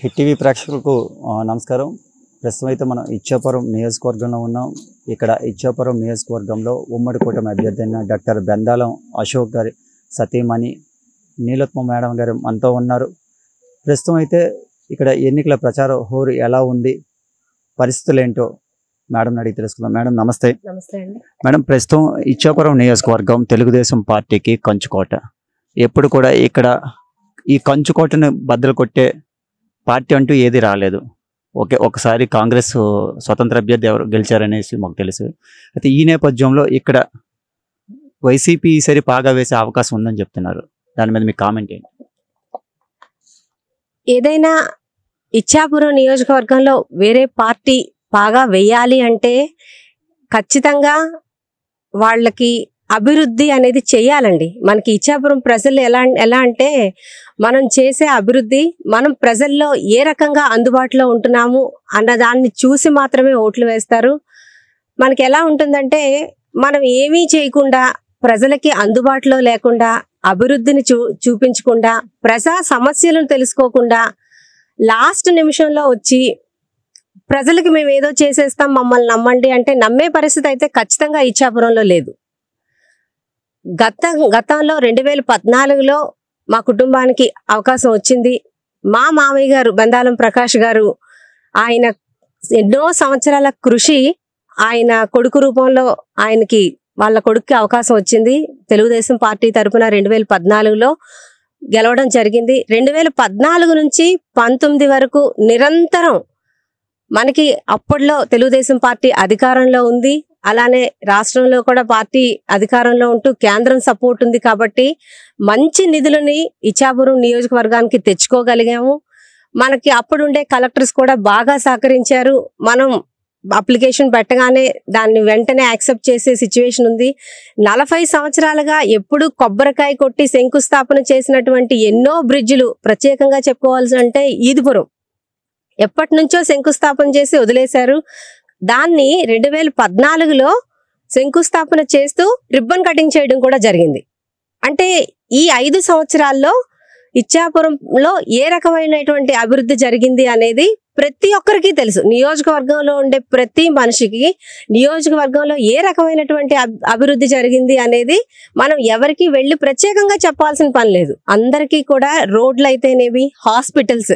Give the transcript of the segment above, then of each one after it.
Hit TV ప్రేక్షకులకు నమస్కారం. ప్రస్తుతం అయితే మనం ఇచ్చాపురం నియోజకవర్గంలో ఉన్నాం. ఇక్కడ ఇచ్చాపురం నియోజకవర్గంలో ఉమ్మడి కూటమి అభ్యర్థి అయిన డాక్టర్ బెందాలం అశోక్ గారి సతీమణి నీలోత్మ మేడం గారు మనతో ఉన్నారు. ప్రస్తుతం అయితే ఇక్కడ ఎన్నికల ప్రచార హోరు ఎలా ఉంది, పరిస్థితులు ఏంటో మేడం అడిగి తెలుసుకుందాం. మేడం నమస్తే. నమస్తే అండి. మేడం, ప్రస్తుతం ఇచ్చాపురం నియోజకవర్గం తెలుగుదేశం పార్టీకి కంచుకోట. ఎప్పుడు కూడా ఇక్కడ ఈ కంచుకోటను బద్దలు కొట్టే పార్టీ అంటూ ఏది రాలేదు. ఒకసారి కాంగ్రెస్ స్వతంత్ర అభ్యర్థి ఎవరు గెలిచారనేసి మాకు తెలుసు. అయితే ఈ నేపథ్యంలో ఇక్కడ వైసీపీ ఈసారి పాగా వేసే అవకాశం ఉందని చెప్తున్నారు. దాని మీద మీ కామెంట్ ఏంటి? ఏదైనా ఇచ్చాపురం నియోజకవర్గంలో వేరే పార్టీ పాగా వేయాలి అంటే ఖచ్చితంగా వాళ్ళకి అభివృద్ధి అనేది చేయాలండి. మనకి ఇచ్చాపురం ప్రజలు ఎలా అంటే మనం చేసే అభివృద్ధి, మనం ప్రజల్లో ఏ రకంగా అందుబాటులో ఉంటున్నాము అన్న దాన్ని చూసి మాత్రమే ఓట్లు వేస్తారు. మనకి ఎలా ఉంటుందంటే మనం ఏమీ చేయకుండా, ప్రజలకి అందుబాటులో లేకుండా, అభివృద్ధిని చూపించకుండా, ప్రజా సమస్యలను తెలుసుకోకుండా లాస్ట్ నిమిషంలో వచ్చి ప్రజలకి మేము ఏదో చేసేస్తాం మమ్మల్ని నమ్మండి అంటే నమ్మే పరిస్థితి అయితే ఖచ్చితంగా ఇచ్చాపురంలో లేదు. గతంలో 2014లో మా కుటుంబానికి అవకాశం వచ్చింది. మా మామయ్య గారు బెందాలం ప్రకాష్ గారు, ఆయన ఎన్నో సంవత్సరాల కృషి, ఆయన కొడుకు రూపంలో ఆయనకి వాళ్ళ కొడుకుకి అవకాశం వచ్చింది. తెలుగుదేశం పార్టీ తరఫున 2014లో గెలవడం జరిగింది. 2014 నుంచి 19 వరకు నిరంతరం మనకి అప్పట్లో తెలుగుదేశం పార్టీ అధికారంలో ఉంది. అలానే రాష్ట్రంలో కూడా పార్టీ అధికారంలో ఉంటూ కేంద్రం సపోర్ట్ ఉంది కాబట్టి మంచి నిధులని ఇచ్చాపురం నియోజకవర్గానికి తెచ్చుకోగలిగాము. మనకి అప్పుడుండే కలెక్టర్స్ కూడా బాగా సహకరించారు. మనం అప్లికేషన్ పెట్టగానే దాన్ని వెంటనే యాక్సెప్ట్ చేసే సిచ్యువేషన్ ఉంది. 40 సంవత్సరాలుగా ఎప్పుడు కొబ్బరికాయ కొట్టి శంకుస్థాపన చేసినటువంటి ఎన్నో బ్రిడ్జిలు, ప్రత్యేకంగా చెప్పుకోవాల్సి అంటే ఈదుపురం ఎప్పటి నుంచో శంకుస్థాపన చేసి వదిలేశారు. దాన్ని 2014లో శంకుస్థాపన చేస్తూ రిబ్బన్ కటింగ్ చేయడం కూడా జరిగింది. అంటే ఈ 5 సంవత్సరాల్లో ఇచ్చాపురంలో ఏ రకమైనటువంటి అభివృద్ధి జరిగింది అనేది ప్రతి ఒక్కరికి తెలుసు. నియోజకవర్గంలో ఉండే ప్రతి మనిషికి నియోజకవర్గంలో ఏ రకమైనటువంటి అభివృద్ధి జరిగింది అనేది మనం ఎవరికి వెళ్ళి ప్రత్యేకంగా చెప్పాల్సిన పని లేదు. అందరికీ కూడా రోడ్లు అయితేనేవి, హాస్పిటల్స్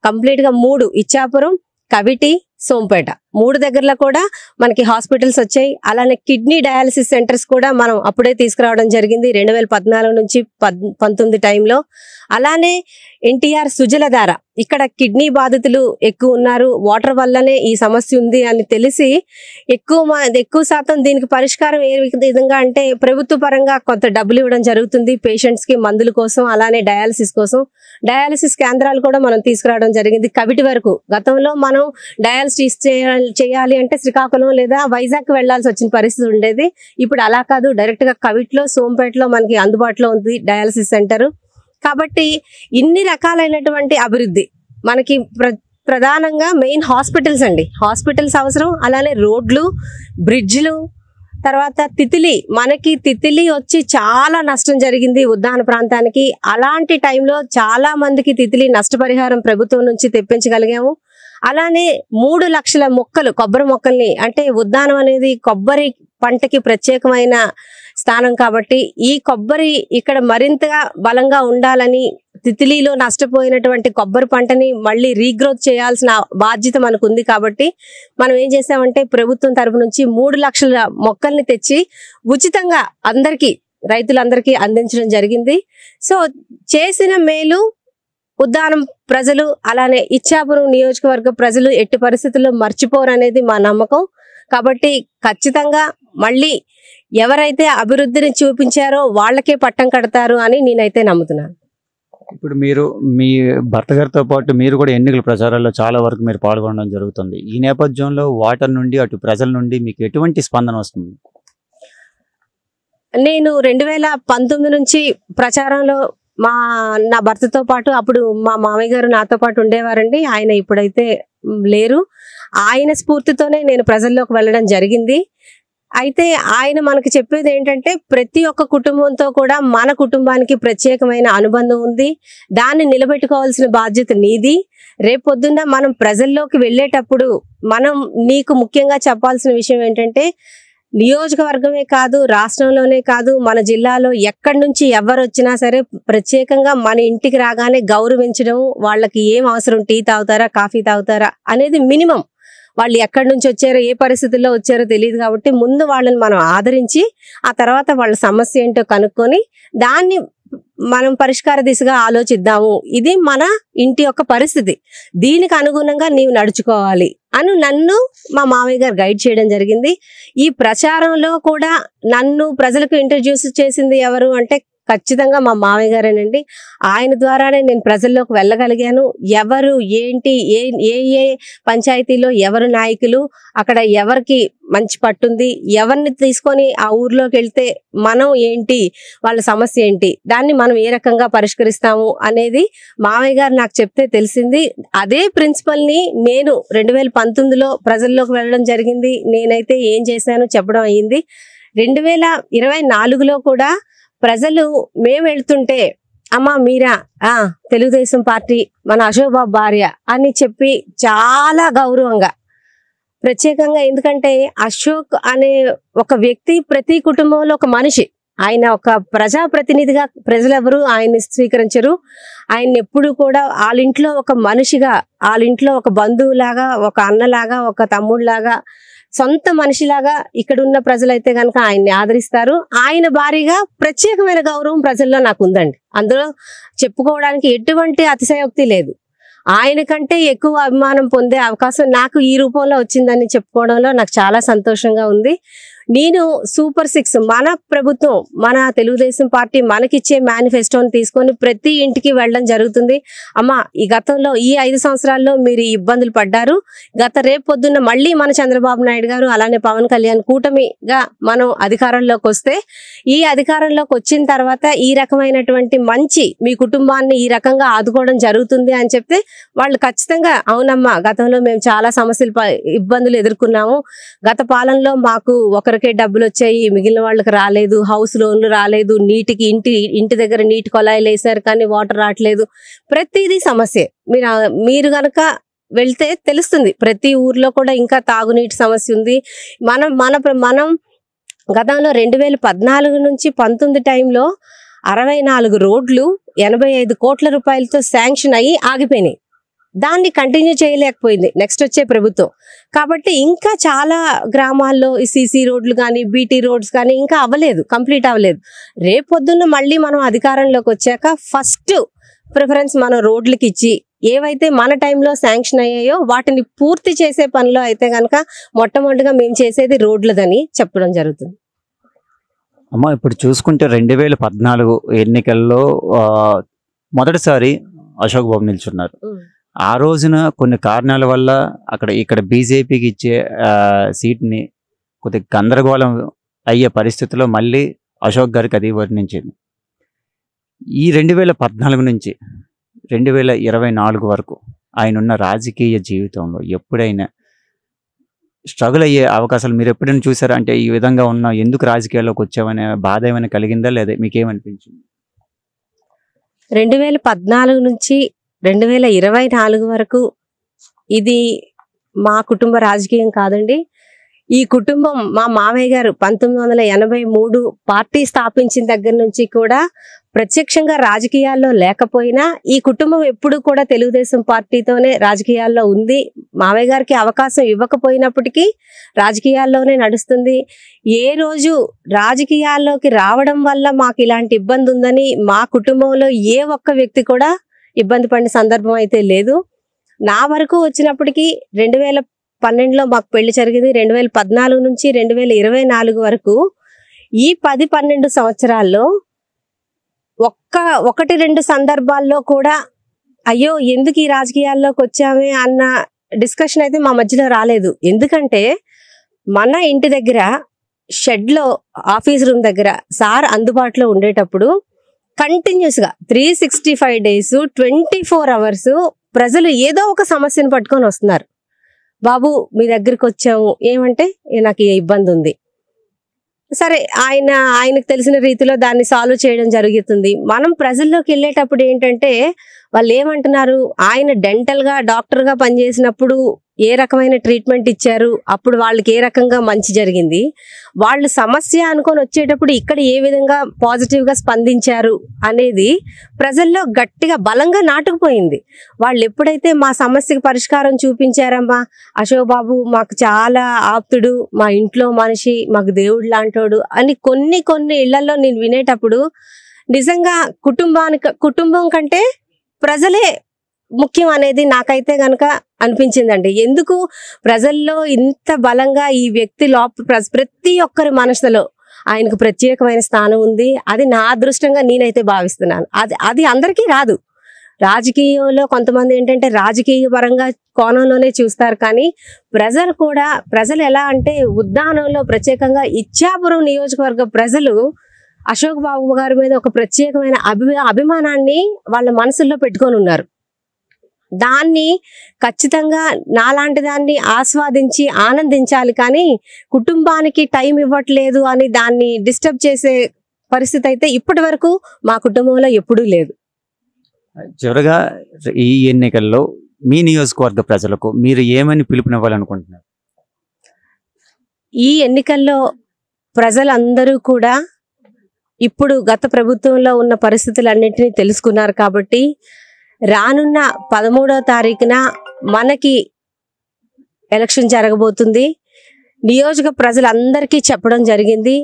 కంప్లీట్గా 3 ఇచ్చాపురం, కవిటి, సోంపేట 3 దగ్గరలో కూడా మనకి హాస్పిటల్స్ వచ్చాయి. అలానే కిడ్నీ డయాలసిస్ సెంటర్స్ కూడా మనం అప్పుడే తీసుకురావడం జరిగింది 2014 నుంచి 19 టైంలో. అలానే ఎన్టీఆర్ సుజలధార, ఇక్కడ కిడ్నీ బాధితులు ఎక్కువ ఉన్నారు, వాటర్ వల్లనే ఈ సమస్య ఉంది అని తెలిసి ఎక్కువ శాతం దీనికి పరిష్కారం ఏ విధంగా అంటే ప్రభుత్వ పరంగా కొంత డబ్బులు ఇవ్వడం జరుగుతుంది పేషెంట్స్ కి మందుల కోసం, అలానే డయాలసిస్ కోసం. డయాలసిస్ కేంద్రాలు కూడా మనం తీసుకురావడం జరిగింది కవిటి వరకు. గతంలో మనం డయాలసిస్ చేయాలి అంటే శ్రీకాకుళం లేదా వైజాగ్ వెళ్లాల్సి వచ్చిన పరిస్థితి ఉండేది. ఇప్పుడు అలా కాదు, డైరెక్ట్ గా కవిట్లో, సోంపేటలో మనకి అందుబాటులో ఉంది డయాలసిస్ సెంటర్. కాబట్టి ఇన్ని రకాలైనటువంటి అభివృద్ధి మనకి ప్రధానంగా మెయిన్ హాస్పిటల్స్ అండి. హాస్పిటల్స్ అవసరం, అలానే రోడ్లు, బ్రిడ్జ్లు, తర్వాత మనకి తితిలి వచ్చి చాలా నష్టం జరిగింది ఉద్దాన ప్రాంతానికి. అలాంటి టైంలో చాలా మందికి తితిలి నష్టపరిహారం ప్రభుత్వం నుంచి తెప్పించగలిగాము. అలానే 3 లక్షల మొక్కలు, కొబ్బరి మొక్కల్ని, అంటే ఉద్దానం అనేది కొబ్బరి పంటకి ప్రత్యేకమైన స్థానం కాబట్టి ఈ కొబ్బరి ఇక్కడ మరింతగా బలంగా ఉండాలని తితిలిలో నష్టపోయినటువంటి కొబ్బరి పంటని మళ్ళీ రీగ్రోత్ చేయాల్సిన బాధ్యత మనకు ఉంది. కాబట్టి మనం ఏం చేసామంటే ప్రభుత్వం తరపు నుంచి 3 లక్షల మొక్కల్ని తెచ్చి ఉచితంగా రైతులందరికీ అందించడం జరిగింది. సో చేసిన మేలు ఉద్దానం ప్రజలు, అలానే ఇచ్చాపురం నియోజకవర్గ ప్రజలు ఎట్టి పరిస్థితుల్లో మర్చిపోరనేది మా నమ్మకం. కాబట్టి ఖచ్చితంగా మళ్ళీ ఎవరైతే అభివృద్ధిని చూపించారో వాళ్ళకే పట్టం కడతారు అని నేనైతే నమ్ముతున్నాను. ఇప్పుడు మీరు మీ భర్త గారితో పాటు మీరు కూడా ఎన్నికల ప్రచారాల్లో చాలా వరకు మీరు పాల్గొనడం జరుగుతుంది. ఈ నేపథ్యంలో ఓటర్ నుండి, అటు ప్రజల నుండి మీకు ఎటువంటి స్పందన వస్తుంది? నేను 2019 నుంచి ప్రచారంలో నా భర్తతో పాటు, అప్పుడు మా మామయ్య గారు నాతో పాటు ఉండేవారండి. ఆయన ఇప్పుడైతే లేరు. ఆయన స్ఫూర్తితోనే నేను ప్రజల్లోకి వెళ్ళడం జరిగింది. అయితే ఆయన మనకు చెప్పేది ఏంటంటే ప్రతి ఒక్క కుటుంబంతో కూడా మన కుటుంబానికి ప్రత్యేకమైన అనుబంధం ఉంది, దాన్ని నిలబెట్టుకోవాల్సిన బాధ్యత నీది. రేపొద్దున్న మనం ప్రజల్లోకి వెళ్ళేటప్పుడు మనం నీకు ముఖ్యంగా చెప్పాల్సిన విషయం ఏంటంటే నియోజకవర్గమే కాదు, రాష్ట్రంలోనే కాదు, మన జిల్లాలో ఎక్కడి నుంచి ఎవరు వచ్చినా సరే ప్రత్యేకంగా మన ఇంటికి రాగానే గౌరవించడం, వాళ్ళకి ఏం అవసరం, టీ తాగుతారా కాఫీ తాగుతారా అనేది మినిమం. వాళ్ళు ఎక్కడి నుంచి వచ్చారో ఏ పరిస్థితుల్లో వచ్చారో తెలియదు కాబట్టి ముందు వాళ్ళని మనం ఆదరించి ఆ తర్వాత వాళ్ళ సమస్య ఏంటో కనుక్కొని దాన్ని మనం పరిష్కార దిశగా ఆలోచిద్దాము. ఇది మన ఇంటి యొక్క పరిస్థితి, దీనికి అనుగుణంగా నీవు నడుచుకోవాలి అని నన్ను మా మామయ్య గారు గైడ్ చేయడం జరిగింది. ఈ ప్రచారంలో కూడా నన్ను ప్రజలకు ఇంట్రడ్యూస్ చేసింది ఎవరు అంటే ఖచ్చితంగా మా మామయ్య గారేనండి. ఆయన ద్వారానే నేను ప్రజల్లోకి వెళ్ళగలిగాను. ఎవరు ఏంటి, ఏ ఏ ఏ పంచాయతీలో ఎవరు నాయకులు, అక్కడ ఎవరికి మంచి పట్టుంది, ఎవరిని తీసుకొని ఆ ఊర్లోకి వెళ్తే మనం ఏంటి, వాళ్ళ సమస్య ఏంటి, దాన్ని మనం ఏ రకంగా పరిష్కరిస్తాము అనేది మామయ్య గారు నాకు చెప్తే తెలిసింది. అదే ప్రిన్సిపల్ని నేను 2019లో ప్రజల్లోకి వెళ్ళడం జరిగింది. నేనైతే ఏం చేశాను చెప్పడం అయ్యింది. 2024లో కూడా ప్రజలు మేము వెళ్తుంటే అమ్మ మీరా తెలుగుదేశం పార్టీ మన అశోక్ బాబు భార్య అని చెప్పి చాలా గౌరవంగా ప్రత్యేకంగా, ఎందుకంటే అశోక్ అనే ఒక వ్యక్తి ప్రతి కుటుంబంలో ఒక మనిషి. ఆయన ఒక ప్రజాప్రతినిధిగా ప్రజలెవరు ఆయన్ని స్వీకరించరు. ఆయన ఎప్పుడు కూడా వాళ్ళింట్లో ఒక మనిషిగా, వాళ్ళింట్లో ఒక బంధువులాగా, ఒక అన్నలాగా, ఒక తమ్ముళ్లాగా, సొంత మనిషిలాగా ఇక్కడ ఉన్న ప్రజలైతే కనుక ఆయన్ని ఆదరిస్తారు. ఆయన భారీగా ప్రత్యేకమైన గౌరవం ప్రజల్లో నాకు ఉందండి. అందులో చెప్పుకోవడానికి ఎటువంటి అతిశయోక్తి లేదు. ఆయన కంటే ఎక్కువ అభిమానం పొందే అవకాశం నాకు ఈ రూపంలో వచ్చిందని చెప్పుకోవడంలో నాకు చాలా సంతోషంగా ఉంది. నేను సూపర్ 6 మన ప్రభుత్వం, మన తెలుగుదేశం పార్టీ మనకిచ్చే మేనిఫెస్టోని తీసుకొని ప్రతి ఇంటికి వెళ్ళడం జరుగుతుంది. అమ్మ ఈ గతంలో ఈ 5 సంవత్సరాల్లో మీరు ఇబ్బందులు పడ్డారు, రేపు పొద్దున్న మళ్ళీ మన చంద్రబాబు నాయుడు గారు అలానే పవన్ కళ్యాణ్ కూటమిగా మనం అధికారంలోకి వస్తే, ఈ అధికారంలోకి వచ్చిన తర్వాత ఈ రకమైనటువంటి మంచి మీ కుటుంబాన్ని ఈ రకంగా ఆదుకోవడం జరుగుతుంది అని చెప్తే వాళ్ళు ఖచ్చితంగా అవునమ్మా గతంలో మేము చాలా సమస్యలు ఇబ్బందులు ఎదుర్కొన్నాము, గత పాలనలో మాకు ఒకరికే డబ్బులు వచ్చాయి, మిగిలిన వాళ్ళకి రాలేదు, హౌస్ లోన్లు రాలేదు, నీటికి ఇంటి దగ్గర నీటి కొలాయిలు వేసారు కానీ వాటర్ రావట్లేదు, ప్రతిదీ సమస్య. మీరు గనక వెళ్తే తెలుస్తుంది ప్రతి ఊర్లో కూడా ఇంకా తాగునీటి సమస్య ఉంది. మనం గతంలో 2014 నుంచి 19 టైంలో 64 రోడ్లు 85 కోట్ల రూపాయలతో శాంక్షన్ అయ్యి ఆగిపోయినాయి. దాన్ని కంటిన్యూ చేయలేకపోయింది నెక్స్ట్ వచ్చే ప్రభుత్వం. కాబట్టి ఇంకా చాలా గ్రామాల్లో ఈ సీసీ రోడ్లు కానీ బీటీ రోడ్స్ కానీ ఇంకా కంప్లీట్ అవ్వలేదు. రేపొద్దున్న మళ్ళీ మనం అధికారంలోకి వచ్చాక ఫస్ట్ ప్రిఫరెన్స్ మనం రోడ్లకి ఇచ్చి ఏవైతే మన టైంలో శాంక్షన్ అయ్యాయో వాటిని పూర్తి చేసే పనిలో అయితే కనుక మొట్టమొదటిగా మేము చేసేది రోడ్లదని చెప్పడం జరుగుతుంది. అమ్మ ఇప్పుడు చూసుకుంటే 2014 ఎన్నికల్లో మొదటిసారి అశోక్ బాబు నిల్చున్నారు. ఆ రోజున కొన్ని కారణాల వల్ల ఇక్కడ బీజేపీకి ఇచ్చే సీట్ని కొద్దిగా గందరగోళం అయ్యే పరిస్థితిలో మళ్ళీ అశోక్ గారికి అది వర్ణించింది. ఈ 2014 నుంచి 2024 వరకు ఆయన ఉన్న రాజకీయ జీవితంలో ఎప్పుడైనా స్ట్రగుల్ అయ్యే అవకాశాలు మీరు ఎప్పుడైనా చూసారా? అంటే ఈ విధంగా ఉన్న ఎందుకు రాజకీయాల్లోకి వచ్చామనే బాధ ఏమైనా కలిగిందా, లేదా మీకేమనిపించింది? 2014 నుంచి 2024 వరకు ఇది మా కుటుంబ రాజకీయం కాదండి. ఈ కుటుంబం మా మామయ్య గారు 1983 పార్టీ స్థాపించిన దగ్గర నుంచి కూడా ప్రత్యక్షంగా రాజకీయాల్లో లేకపోయినా ఈ కుటుంబం ఎప్పుడు కూడా తెలుగుదేశం పార్టీతోనే రాజకీయాల్లో ఉంది. మామయ్య గారికి అవకాశం ఇవ్వకపోయినప్పటికీ రాజకీయాల్లోనే నడుస్తుంది. ఏ రోజు రాజకీయాల్లోకి రావడం వల్ల మాకు ఇలాంటి ఇబ్బంది ఉందని మా కుటుంబంలో ఏ ఒక్క వ్యక్తి కూడా ఇబ్బంది పడిన సందర్భం అయితే లేదు. నా వరకు వచ్చినప్పటికీ 2012లో మాకు పెళ్లి జరిగింది. 2014 నుంచి 2024 వరకు ఈ 10-12 సంవత్సరాల్లో 1-2 సందర్భాల్లో కూడా అయ్యో ఎందుకు ఈ రాజకీయాల్లోకి వచ్చామే అన్న డిస్కషన్ అయితే మా మధ్యలో రాలేదు. ఎందుకంటే మన ఇంటి దగ్గర షెడ్లో ఆఫీస్ రూమ్ దగ్గర సార్ అందుబాటులో ఉండేటప్పుడు కంటిన్యూస్గా 365 days 24 hours ప్రజలు ఏదో ఒక సమస్యను పట్టుకొని వస్తున్నారు. బాబు మీ దగ్గరికి వచ్చాము, ఏమంటే నాకు ఈ ఇబ్బంది ఉంది, సరే ఆయనకు తెలిసిన రీతిలో దాన్ని సాల్వ్ చేయడం జరుగుతుంది. మనం ప్రజల్లోకి వెళ్ళేటప్పుడు ఏంటంటే వాళ్ళు ఏమంటున్నారు, ఆయన డెంటల్గా డాక్టర్గా పనిచేసినప్పుడు ఏ రకమైన ట్రీట్మెంట్ ఇచ్చారు, అప్పుడు వాళ్ళకి ఏ రకంగా మంచి జరిగింది, వాళ్ళు సమస్య అనుకొని వచ్చేటప్పుడు ఇక్కడ ఏ విధంగా పాజిటివ్గా స్పందించారు అనేది ప్రజల్లో గట్టిగా బలంగా నాటుకుపోయింది. వాళ్ళు ఎప్పుడైతే మా సమస్యకి పరిష్కారం చూపించారమ్మా, అశోక్ బాబు మాకు చాలా ఆప్తుడు, మా ఇంట్లో మనిషి, మాకు దేవుడు లాంటోడు అని కొన్ని ఇళ్లలో నేను వినేటప్పుడు నిజంగా కుటుంబం కంటే ప్రజలే ముఖ్యం అనేది నాకైతే గనక అనిపించిందండి. ఎందుకు ప్రజల్లో ఇంత బలంగా ఈ వ్యక్తి ప్రతి ఒక్కరి మనసులో ఆయనకు ప్రత్యేకమైన స్థానం ఉంది. అది నా అదృష్టంగా నేనైతే భావిస్తున్నాను. అది అందరికీ రాదు. రాజకీయంలో కొంతమంది ఏంటంటే రాజకీయ పరంగా కోణంలోనే చూస్తారు, కానీ ప్రజలు ఎలా అంటే ఉద్దానంలో ప్రత్యేకంగా ఇచ్చాపురం నియోజకవర్గ ప్రజలు అశోక్ బాబు గారి మీద ఒక ప్రత్యేకమైన అభిమానాన్ని వాళ్ళ మనసుల్లో పెట్టుకొని ఉన్నారు. దాన్ని ఖచ్చితంగా నాలాంటి దాన్ని ఆస్వాదించి ఆనందించాలి, కానీ కుటుంబానికి టైం ఇవ్వట్లేదు అని దాన్ని డిస్టర్బ్ చేసే పరిస్థితి అయితే ఇప్పటి వరకు మా కుటుంబంలో ఎప్పుడూ లేదు. చివరగా ఈ ఎన్నికల్లో మీ నియోజకవర్గ ప్రజలకు మీరు ఏమని పిలుపునివ్వాలనుకుంటున్నారు? ఈ ఎన్నికల్లో ప్రజలందరూ కూడా ఇప్పుడు గత ప్రభుత్వంలో ఉన్న పరిస్థితులన్నింటినీ తెలుసుకున్నారు కాబట్టి రానున్న 13వ తారీఖున మనకి ఎలక్షన్ జరగబోతుంది. నియోజక ప్రజలందరికీ చెప్పడం జరిగింది,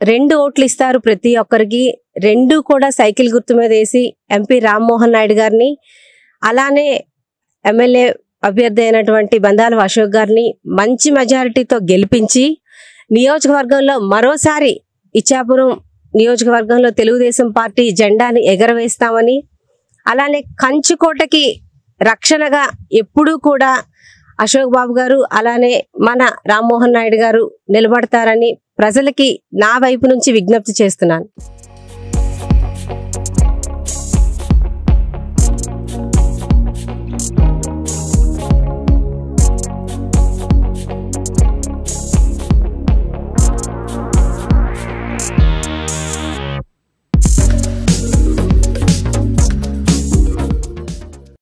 2 ఓట్లు ఇస్తారు ప్రతి ఒక్కరికి. 2 కూడా సైకిల్ గుర్తు మీద వేసి ఎంపీ రామ్మోహన్ నాయుడు గారిని, అలానే ఎమ్మెల్యే అభ్యర్థి అయినటువంటి బందాల అశోక్ గారిని మంచి మెజారిటీతో గెలిపించి నియోజకవర్గంలో మరోసారి ఇచ్చాపురం నియోజకవర్గంలో తెలుగుదేశం పార్టీ జెండాని ఎగరవేస్తామని, అలానే కంచుకోటకి రక్షణగా ఎప్పుడూ కూడా అశోక్ బాబు గారు అలానే మన రామ్మోహన్ నాయుడు గారు నిలబడతారని ప్రజలకి నా వైపు నుంచి విజ్ఞప్తి చేస్తున్నాను.